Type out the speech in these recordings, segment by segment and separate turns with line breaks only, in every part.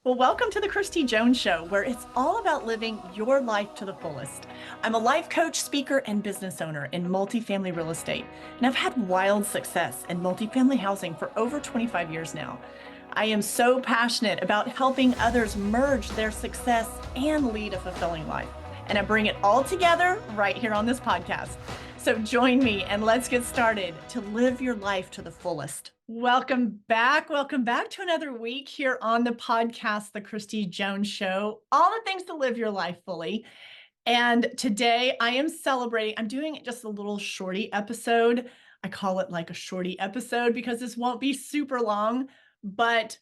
Well, welcome to the Christy Jones Show, where it's all about living your life to the fullest. I'm a life coach, speaker, and business owner in multifamily real estate, and I've had wild success in multifamily housing for over 25 years now. I am so passionate about helping others merge their success and lead a fulfilling life. And I bring it all together right here on this podcast. So join me and let's get started to live your life to the fullest. Welcome back. Welcome back to another week here on the podcast, The Christy Jones Show. All the things to live your life fully. And today I am celebrating, I'm doing just a little shorty episode. I call it like a shorty episode because this won't be super long, but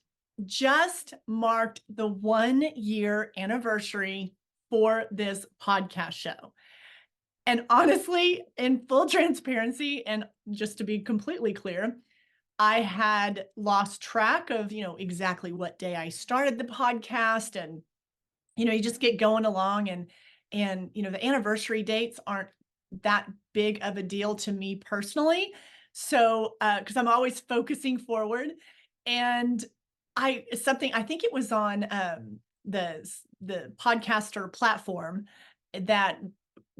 just marked the 1 year anniversary for this podcast show. And honestly, in full transparency, and just to be completely clear, I had lost track of, exactly what day I started the podcast. And, you just get going along and the anniversary dates aren't that big of a deal to me personally. So, because I'm always focusing forward. And I think it was on the podcaster platform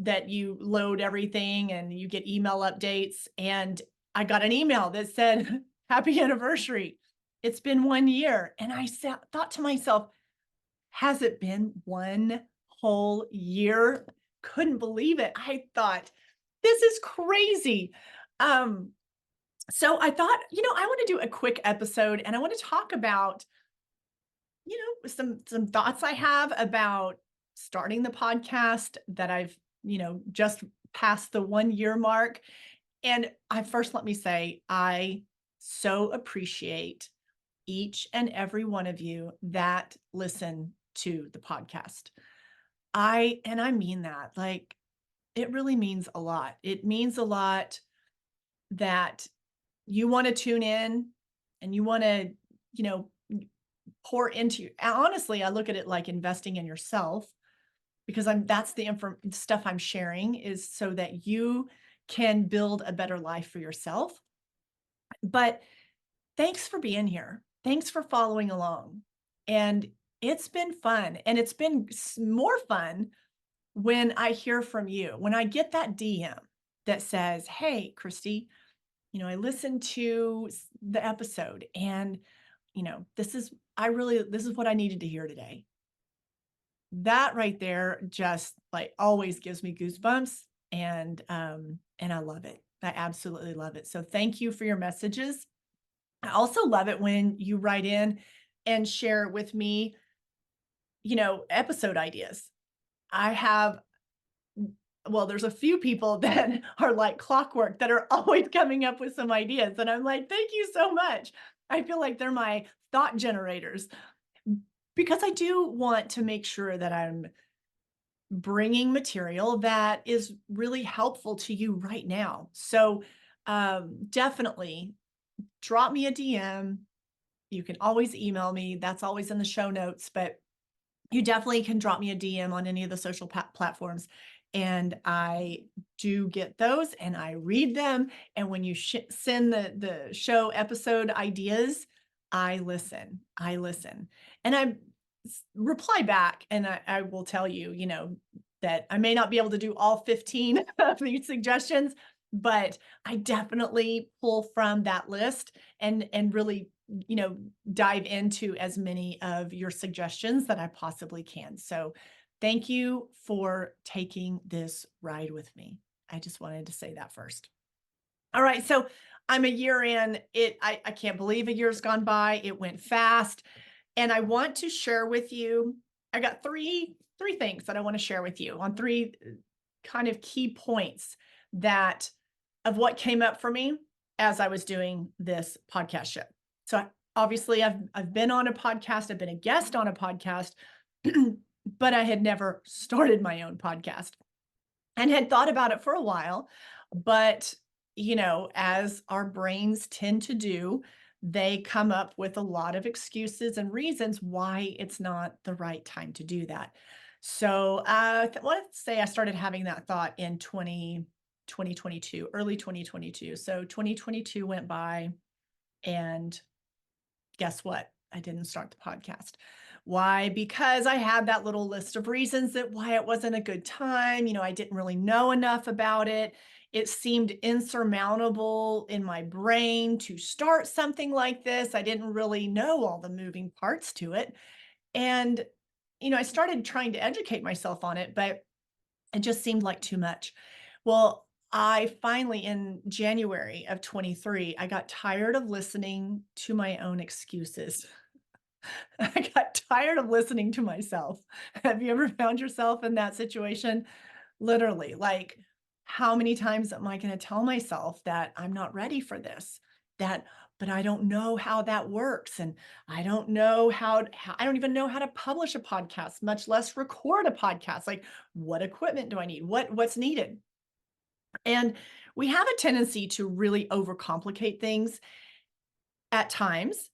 that you load everything and you get email updates. And I got an email that said, "Happy anniversary. It's been 1 year." And thought to myself, has it been 1 whole year? Couldn't believe it. I thought, this is crazy. Um, so I thought, I want to do a quick episode and I want to talk about, some thoughts I have about starting the podcast that I've, just passed the 1 year mark. And let me say, I so appreciate each and every one of you that listen to the podcast. I mean that, like, it really means a lot. It means a lot that you want to tune in and you want to, you know, pour into you. Honestly, I look at it like investing in yourself because that's the stuff I'm sharing is so that you can build a better life for yourself. But thanks for being here. Thanks for following along. And it's been fun. And it's been more fun when I hear from you, when I get that DM that says, "Hey, Christy, I listened to the episode and, this is what I needed to hear today." That right there just like always gives me goosebumps and I love it. I absolutely love it. So thank you for your messages. I also love it when you write in and share with me, episode ideas. I have well, there's a few people that are like clockwork that are always coming up with some ideas, and I'm like, "Thank you so much." I feel like they're my thought generators because I do want to make sure that I'm bringing material that is really helpful to you right now. So, definitely drop me a DM. You can always email me. That's always in the show notes, but you definitely can drop me a DM on any of the social platforms. And I do get those and I read them. And when you send the show episode ideas, I listen. I listen. And I reply back and I will tell you, that I may not be able to do all 15 of these suggestions, but I definitely pull from that list and really, dive into as many of your suggestions that I possibly can. So thank you for taking this ride with me. I just wanted to say that first. All right. So I'm a year in. I can't believe a year's gone by. It went fast. And I want to share with you, I got three things that I want to share with you on three kind of key points that of what came up for me as I was doing this podcast show. So obviously I've been on a podcast, I've been a guest on a podcast, but I had never started my own podcast and had thought about it for a while. But, as our brains tend to do, they come up with a lot of excuses and reasons why it's not the right time to do that. So, let's say I started having that thought in 2022, early 2022. So 2022 went by and guess what? I didn't start the podcast. Why? Because I had that little list of reasons that why it wasn't a good time. I didn't really know enough about it. It seemed insurmountable in my brain to start something like this. I didn't really know all the moving parts to it. And, I started trying to educate myself on it, but it just seemed like too much. Well, I finally, in January of 23, I got tired of listening to my own excuses. I got tired of listening to myself. Have you ever found yourself in that situation? Literally, like, how many times am I going to tell myself that I'm not ready for this? That, but I don't know how that works. And I don't know I don't even know how to publish a podcast, much less record a podcast. Like, what equipment do I need? What's needed? And we have a tendency to really overcomplicate things at times.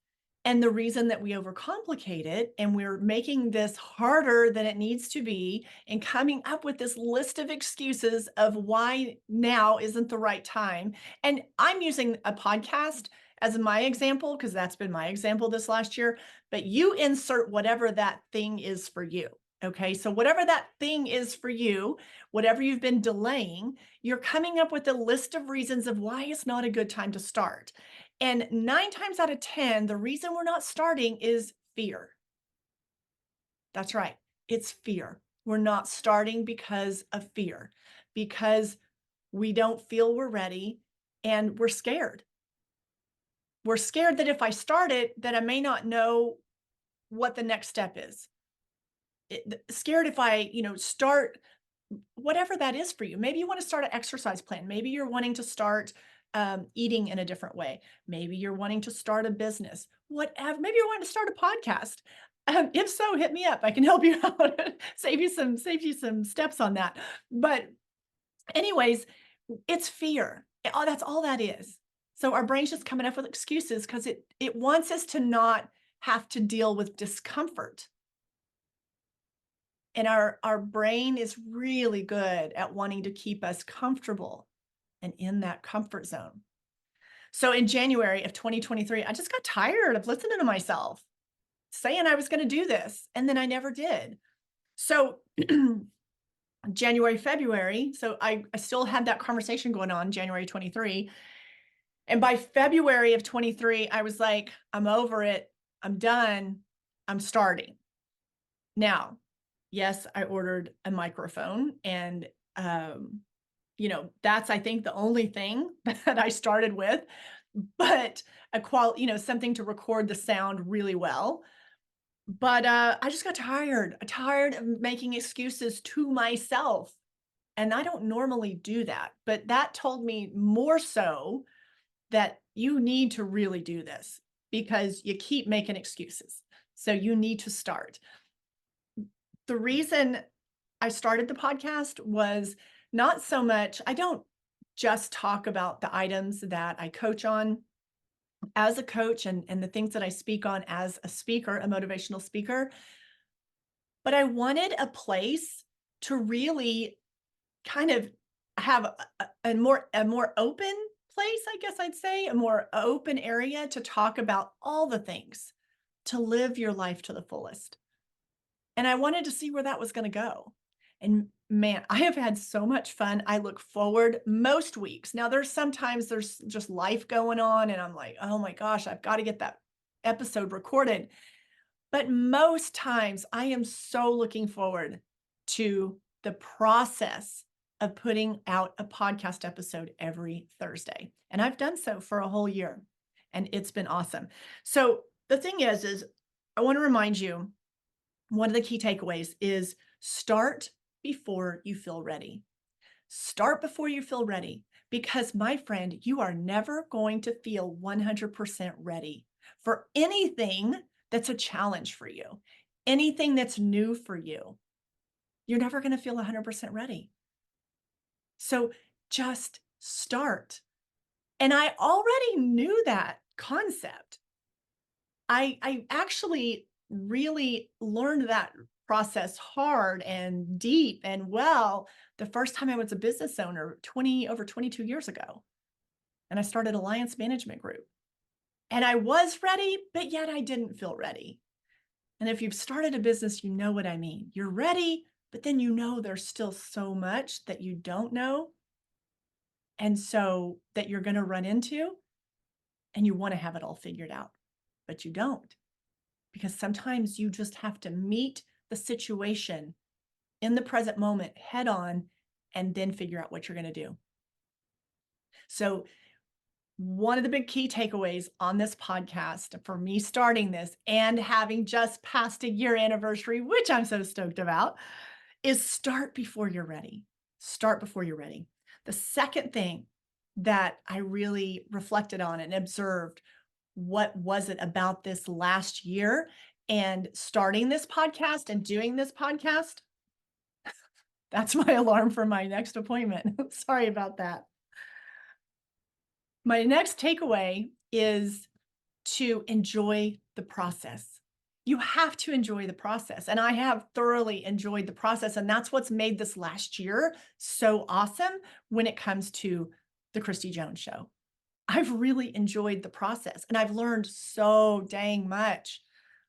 And the reason that we overcomplicate it and we're making this harder than it needs to be and coming up with this list of excuses of why now isn't the right time. And I'm using a podcast as my example because that's been my example this last year, but you insert whatever that thing is for you. Okay. So, whatever that thing is for you, whatever you've been delaying, you're coming up with a list of reasons of why it's not a good time to start. And 9 times out of 10, the reason we're not starting is fear. That's right. It's fear. We're not starting because of fear, because we don't feel we're ready and we're scared. We're scared that if I start it, that I may not know what the next step is. Scared if I, start whatever that is for you. Maybe you want to start an exercise plan. Maybe you're wanting to start eating in a different way. Maybe you're wanting to start a business. Whatever. Maybe you're wanting to start a podcast. If so, hit me up. I can help you out. Save you some steps on that. But anyways, it's fear. Oh, that's all that is. So our brain's just coming up with excuses because it wants us to not have to deal with discomfort. And our brain is really good at wanting to keep us comfortable and in that comfort zone. So in January of 2023, I just got tired of listening to myself saying I was going to do this, and then I never did. So January, February, so I still had that conversation going on January 23. And by February of 23, I was like, I'm over it. I'm done. I'm starting. Now, yes, I ordered a microphone and that's I think the only thing that I started with, but something to record the sound really well. But I just got tired of making excuses to myself. And I don't normally do that, but that told me more so that you need to really do this because you keep making excuses. So you need to start. The reason I started the podcast was not so much, I don't just talk about the items that I coach on as a coach and the things that I speak on as a speaker, a motivational speaker, but I wanted a place to really kind of have a more open place, I guess I'd say, a more open area to talk about all the things to live your life to the fullest. And I wanted to see where that was going to go. And man, I have had so much fun. I look forward most weeks. Now, sometimes there's just life going on, and I'm like, oh my gosh, I've got to get that episode recorded. But most times, I am so looking forward to the process of putting out a podcast episode every Thursday. And I've done so for a whole year, and it's been awesome. So the thing is I want to remind you, one of the key takeaways is start before you feel ready. Start before you feel ready because, my friend, you are never going to feel 100% ready for anything that's a challenge for you, anything that's new for you. You're never going to feel 100% ready. So just start. And I already knew that concept. I actually really learned that process hard and deep and well the first time I was a business owner over 22 years ago. And I started Alliance Management Group. And I was ready, but yet I didn't feel ready. And if you've started a business, you know what I mean. You're ready, but then you know there's still so much that you don't know. And so that you're going to run into, and you want to have it all figured out, but you don't, because sometimes you just have to meet the situation in the present moment head on and then figure out what you're going to do. So, one of the big key takeaways on this podcast for me starting this and having just passed a year anniversary, which I'm so stoked about, is start before you're ready. Start before you're ready. The second thing that I really reflected on and observed, what was it about this last year and starting this podcast and doing this podcast? That's my alarm for my next appointment. Sorry about that. My next takeaway is to enjoy the process. You have to enjoy the process. And I have thoroughly enjoyed the process. And that's what's made this last year so awesome when it comes to the Christy Jones Show. I've really enjoyed the process and I've learned so dang much.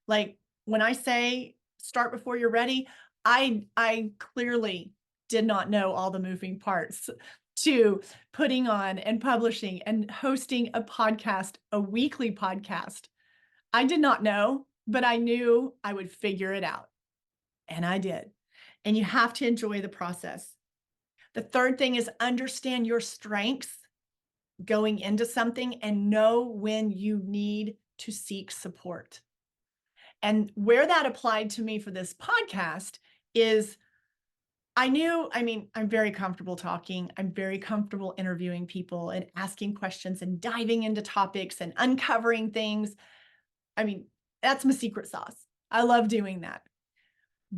Like when I say start before you're ready, I clearly did not know all the moving parts to putting on and publishing and hosting a podcast, a weekly podcast. I did not know, but I knew I would figure it out. And I did. And you have to enjoy the process. The third thing is understand your strengths going into something and know when you need to seek support. And where that applied to me for this podcast is I mean, I'm very comfortable talking. I'm very comfortable interviewing people and asking questions and diving into topics and uncovering things. I mean, that's my secret sauce. I love doing that.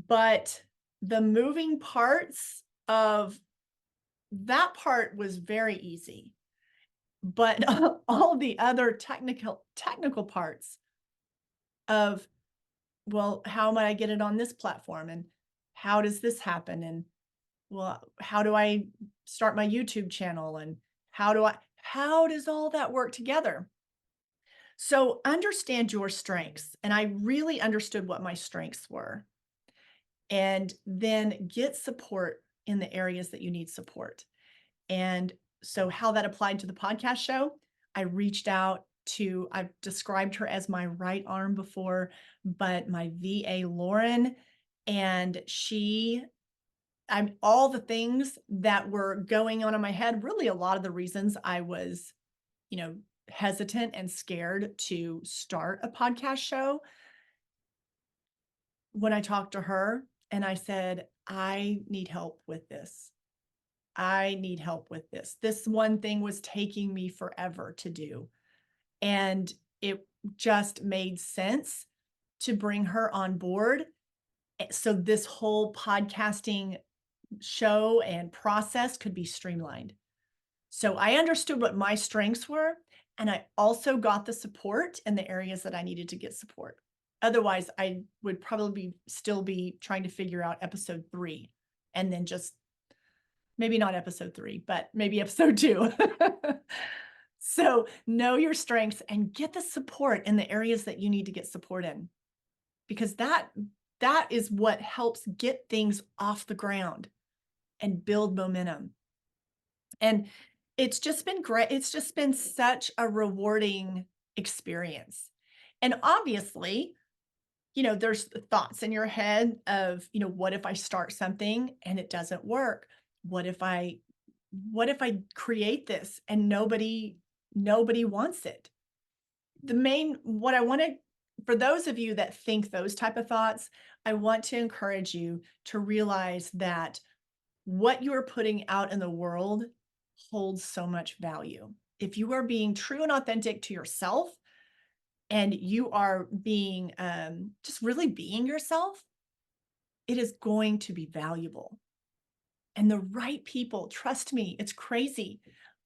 But the moving parts of that part was very easy. But all the other technical parts of, well, how am I get it on this platform? And how does this happen? And well, how do I start my YouTube channel? And how does all that work together? So understand your strengths. And I really understood what my strengths were. And then get support in the areas that you need support. And so, how that applied to the podcast show, I reached out to, I've described her as my right arm before, but my VA, Lauren, and I'm all the things that were going on in my head, really a lot of the reasons I was, you know, hesitant and scared to start a podcast show. When I talked to her and I said, I need help with this. I need help with this. This one thing was taking me forever to do. And it just made sense to bring her on board. So this whole podcasting show and process could be streamlined. So I understood what my strengths were. And I also got the support in the areas that I needed to get support. Otherwise, I would probably still be trying to figure out episode 3 and then just maybe not episode 3, but maybe episode 2. So know your strengths and get the support in the areas that you need to get support in, because that is what helps get things off the ground and build momentum. And it's just been great. It's just been such a rewarding experience. And obviously, there's thoughts in your head of, what if I start something and it doesn't work? What if I create this and nobody wants it? What I want to, for those of you that think those type of thoughts, I want to encourage you to realize that what you're putting out in the world holds so much value. If you are being true and authentic to yourself and you are being just really being yourself, it is going to be valuable. And the right people, trust me, it's crazy.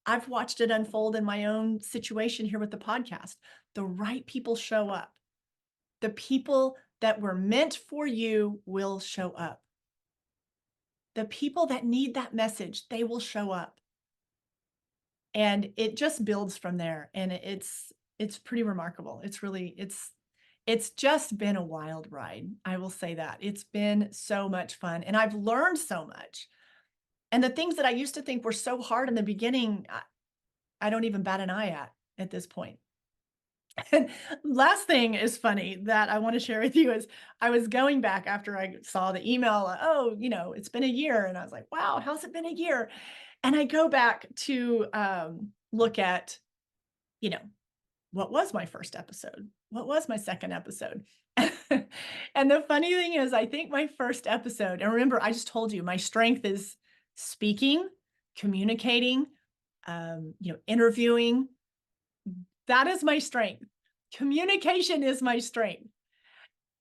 I've watched it unfold in my own situation here with the podcast. The right people show up. The people that were meant for you will show up. The people that need that message, they will show up. And it just builds from there. And it's pretty remarkable. It's just been a wild ride. I will say that. It's been so much fun and I've learned so much. And the things that I used to think were so hard in the beginning, I don't even bat an eye at this point. And last thing is funny that I want to share with you is I was going back after I saw the email, oh, it's been a year. And I was like, wow, how's it been a year? And I go back to look at, you know, what was my first episode? What was my second episode? And the funny thing is, I think my first episode, and remember, I just told you my strength is speaking, communicating, interviewing. That is my strength. Communication is my strength.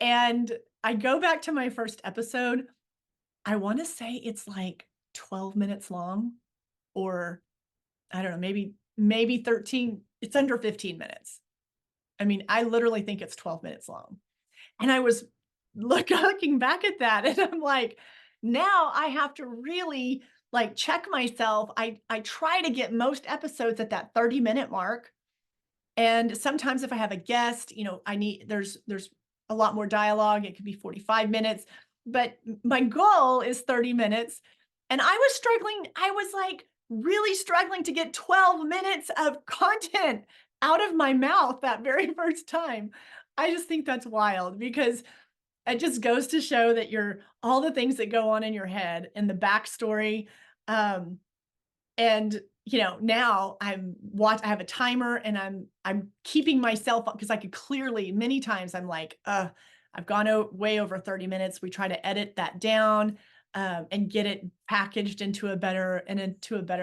And I go back to my first episode. I want to say it's like 12 minutes long, or I don't know, maybe 13. It's under 15 minutes. I mean, I literally think it's 12 minutes long. And I was looking back at that and I'm like, now I have to really like check myself. I try to get most episodes at that 30-minute mark. And sometimes if I have a guest, there's a lot more dialogue. It could be 45 minutes, but my goal is 30 minutes. And I was like really struggling to get 12 minutes of content out of my mouth that very first time. I just think that's wild because it just goes to show that all the things that go on in your head and the backstory. And now I have a timer and I'm keeping myself up because I could clearly many times I'm like, I've gone way over 30 minutes. We try to edit that down and get it packaged into a better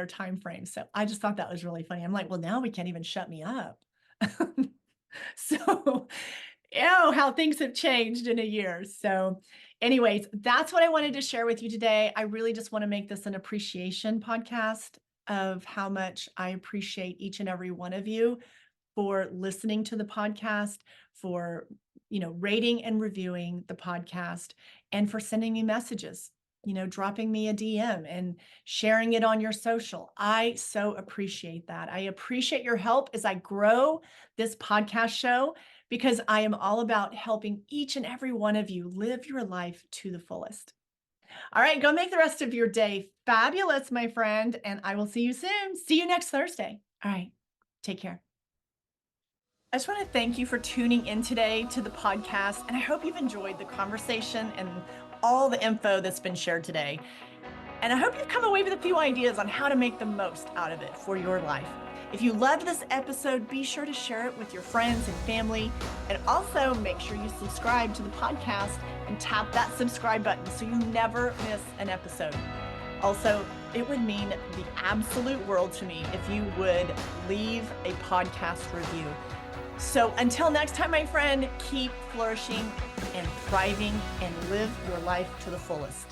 time frame. So I just thought that was really funny. I'm like, well, now we can't even shut me up. So, how things have changed in a year. So anyways, that's what I wanted to share with you today. I really just want to make this an appreciation podcast of how much I appreciate each and every one of you for listening to the podcast, for, rating and reviewing the podcast, and for sending me messages, dropping me a DM and sharing it on your social. I so appreciate that. I appreciate your help as I grow this podcast show because I am all about helping each and every one of you live your life to the fullest. All right, go make the rest of your day fabulous, my friend, and I will see you soon. See you next Thursday. All right, take care. I just want to thank you for tuning in today to the podcast, and I hope you've enjoyed the conversation and all the info that's been shared today. And I hope you've come away with a few ideas on how to make the most out of it for your life. If you loved this episode, be sure to share it with your friends and family. And also make sure you subscribe to the podcast and tap that subscribe button so you never miss an episode. Also, it would mean the absolute world to me if you would leave a podcast review. So until next time, my friend, keep flourishing and thriving and live your life to the fullest.